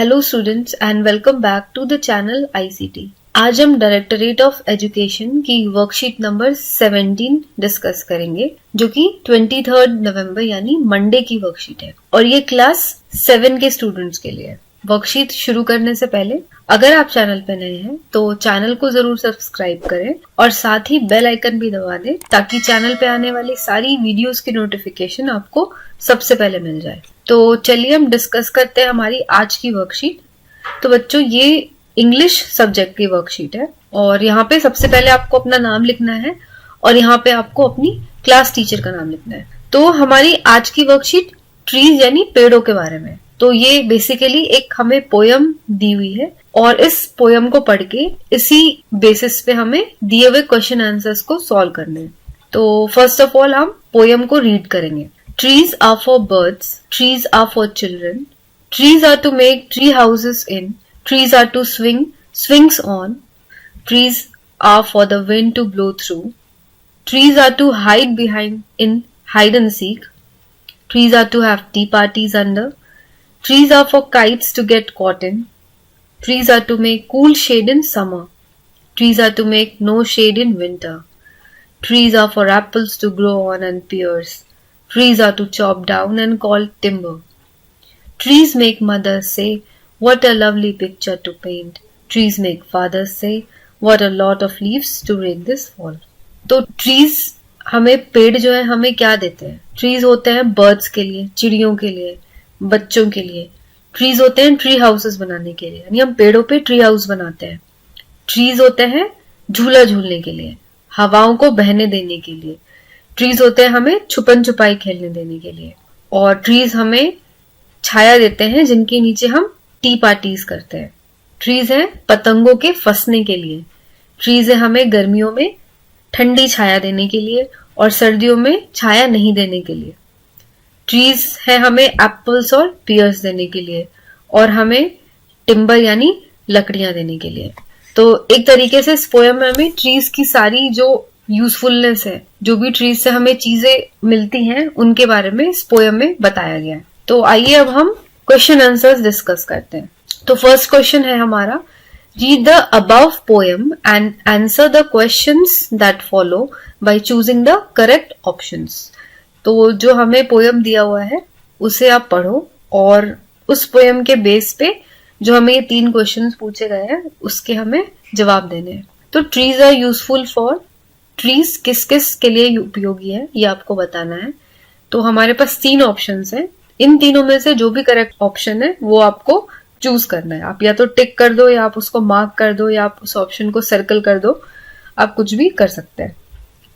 Hello students and welcome back to the channel ICT। आज हम directorate of education की worksheet number 17 discuss करेंगे, जो कि 23 नवंबर यानी मंडे की वर्कशीट है और ये क्लास 7 के स्टूडेंट्स के लिए है। वर्कशीट शुरू करने से पहले अगर आप चैनल पे नए हैं तो चैनल को जरूर सब्सक्राइब करें और साथ ही बेल आइकन भी दबा दें ताकि चैनल पे आने वाली सारी वीडियोस की नोटिफिकेशन आपको सबसे पहले मिल जाए। तो चलिए हम डिस्कस करते हैं हमारी आज की वर्कशीट। तो बच्चों, ये इंग्लिश सब्जेक्ट की वर्कशीट है और यहाँ पे सबसे पहले आपको अपना नाम लिखना है और यहाँ पे आपको अपनी क्लास टीचर का नाम लिखना है। तो हमारी आज की वर्कशीट ट्रीज यानी पेड़ों के बारे में। तो ये बेसिकली एक हमें पोयम दी हुई है और इस पोयम को पढ़ के इसी बेसिस पे हमें दिए हुए क्वेश्चन आंसर्स को सॉल्व करने हैं। तो फर्स्ट ऑफ ऑल हम पोयम को रीड करेंगे। Trees are for birds, trees are for children, trees are to make tree houses in, trees are to swing swings on, trees are for the wind to blow through, trees are to hide behind in hide and seek, trees are to have tea parties under, trees are for kites to get caught in, trees are to make cool shade in summer, trees are to make no shade in winter, trees are for apples to grow on and pears, trees are to chop down and call timber. Trees make mothers say, what a lovely picture to paint. Trees make fathers say, what a lot of leaves to rake this fall. तो trees हमें पेड़ जो है हमें क्या देते हैं? Trees होते हैं birds के लिए, चिड़ियों के लिए, बच्चों के लिए. Trees होते हैं tree houses बनाने के लिए, यानी हम पेड़ों पे tree house बनाते हैं. Trees होते हैं झूला झूलने के लिए, हवाओं को बहने देने के लिए. ट्रीज होते हैं हमें छुपन छुपाई खेलने देने के लिए और ट्रीज हमें छाया देते हैं जिनके नीचे हम टी पार्टीज करते हैं. ट्रीज हैं पतंगों के फंसने के लिए. ट्रीज है हमें गर्मियों में ठंडी छाया देने के लिए और सर्दियों में छाया नहीं देने के लिए. ट्रीज है हमें एप्पल्स और पियर्स देने के लिए और हमें टिम्बर यानी लकड़ियां देने के लिए. तो एक तरीके से इस पोयम में हमें ट्रीज की सारी जो यूजफुलनेस है, जो भी ट्रीज से हमें चीजें मिलती हैं, उनके बारे में इस पोयम में बताया गया है. तो आइए अब हम क्वेश्चन आंसर्स डिस्कस करते हैं. तो फर्स्ट क्वेश्चन है हमारा, read the above poem and answer the questions that follow by choosing the correct options. तो जो हमें पोयम दिया हुआ है उसे आप पढ़ो और उस पोयम के बेस पे जो हमें ये 3 क्वेश्चंस पूछे गए हैं उसके हमें जवाब देने हैं. तो trees are useful for, trees किस किस के लिए उपयोगी है ये आपको बताना है. तो हमारे पास 3 ऑप्शंस हैं. इन तीनों में से जो भी करेक्ट ऑप्शन है वो आपको चूज करना है. आप या तो टिक कर दो या आप उसको मार्क कर दो या आप उस ऑप्शन को सर्कल कर दो. आप कुछ भी कर सकते हैं.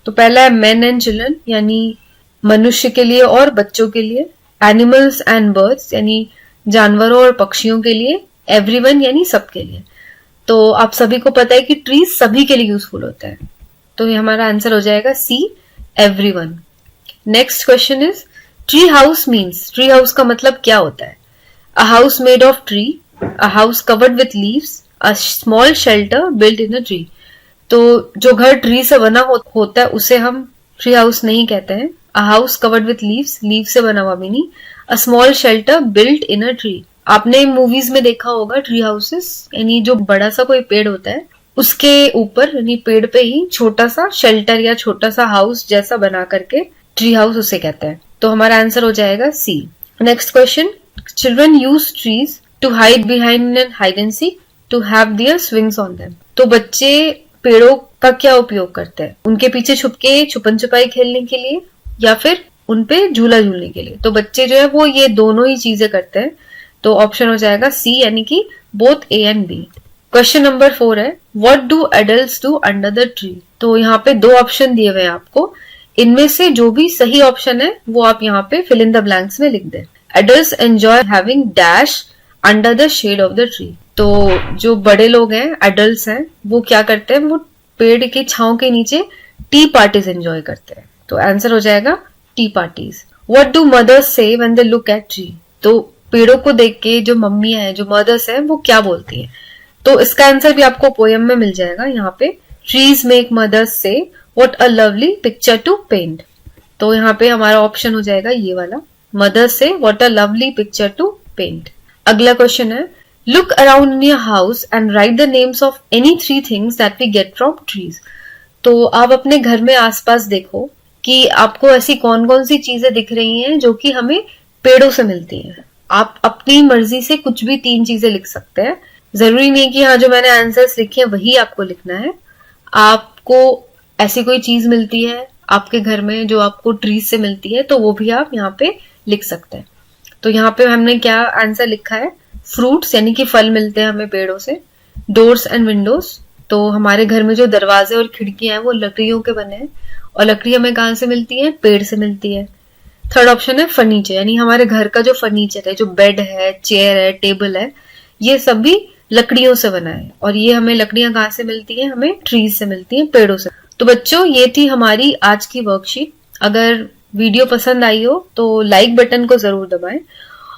तो पहला है मेन एंड चिल्ड्रन यानी मनुष्य के लिए और बच्चों के लिए. एनिमल्स एंड बर्ड्स यानी जानवरों और पक्षियों के लिए. एवरीवन यानी सबके लिए. तो आप सभी को पता है कि ट्रीज सभी के लिए यूजफुल होता है. तो ये हमारा आंसर हो जाएगा C, everyone. Next question is, tree house means, tree house का मतलब क्या होता है? A house made of tree, a house covered with leaves, a small shelter built in a tree. तो जो घर ट्री से बना होता है उसे हम ट्री हाउस नहीं कहते हैं. अ house covered with leaves, leave से बना हुआ भी नहीं. अ small shelter built in a tree. आपने मूवीज में देखा होगा ट्री हाउसेस, यानी जो बड़ा सा कोई पेड़ होता है उसके ऊपर यानी पेड़ पे ही छोटा सा शेल्टर या छोटा सा हाउस जैसा बना करके ट्री हाउस उसे कहते हैं. तो हमारा आंसर हो जाएगा C. Next question, children use trees to hide behind and hide and seek to have their swings on them. तो बच्चे पेड़ों का क्या उपयोग करते हैं? उनके पीछे छुपके छुपन छुपाई खेलने के लिए या फिर उनपे झूला झूलने के लिए. तो बच्चे जो है वो ये दोनों ही चीजें करते हैं. तो ऑप्शन हो जाएगा सी यानी कि both A and B. Question number 4 है, what do adults do under the tree. तो यहाँ पे 2 ऑप्शन दिए हुए हैं आपको. इनमें से जो भी सही ऑप्शन है वो आप यहाँ पे फिल इन द ब्लैंक्स में लिख दें. Adults enjoy having dash under the shade of the tree. तो जो बड़े लोग हैं, एडल्ट्स हैं, वो क्या करते हैं? वो पेड़ की छांव के नीचे टी पार्टीज एंजॉय करते हैं. तो आंसर हो जाएगा tea parties. What do mothers say when they look at tree. तो पेड़ों को देख के जो मम्मियां हैं, जो मदर्स हैं, वो क्या बोलती हैं? तो इसका आंसर भी आपको पोयम में मिल जाएगा. यहाँ पे trees make mothers say what a lovely picture to paint. तो यहाँ पे हमारा ऑप्शन हो जाएगा ये वाला, mothers say what a lovely picture to paint. अगला क्वेश्चन है, Look around in your house and write the names of any 3 things that we get from trees. तो आप अपने घर में आसपास देखो कि आपको ऐसी कौन कौन सी चीजें दिख रही हैं जो कि हमें पेड़ों से मिलती हैं. आप अपनी मर्जी से कुछ भी 3 चीजें लिख सकते हैं. जरूरी नहीं कि हाँ जो मैंने आंसर्स लिखे हैं वही आपको लिखना है. आपको ऐसी कोई चीज मिलती है आपके घर में जो आपको ट्रीज से मिलती है तो वो भी आप यहाँ पे लिख सकते हैं. तो यहाँ पे हमने क्या आंसर लिखा है, फ्रूट्स यानी कि फल मिलते हैं हमें पेड़ों से. डोर्स एंड विंडोज, तो हमारे घर में जो दरवाजे और खिड़कियां हैं वो लकड़ियों के बने हैं और लकड़ी हमें कहाँ से मिलती है, पेड़ से मिलती है. थर्ड ऑप्शन है फर्नीचर, यानी हमारे घर का जो फर्नीचर है, जो बेड है, चेयर है, टेबल है, ये सब भी लकड़ियों से बना है. और ये हमें लकड़ियां कहाँ से मिलती है, हमें ट्रीज से मिलती है, पेड़ों से. तो बच्चों ये थी हमारी आज की वर्कशीट. अगर वीडियो पसंद आई हो तो लाइक बटन को जरूर दबाएं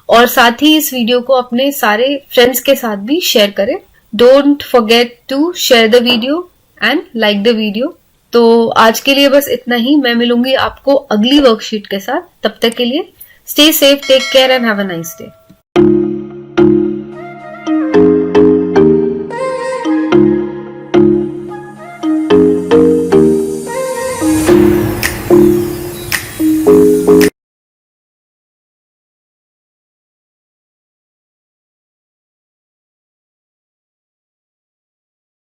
और साथ ही इस वीडियो को अपने सारे फ्रेंड्स के साथ भी शेयर करें. Don't forget to share the video and like the video. तो आज के लिए बस इतना ही. मैं मिलूंगी आपको अगली वर्कशीट के साथ. तब तक के लिए stay safe, take care and have a nice day.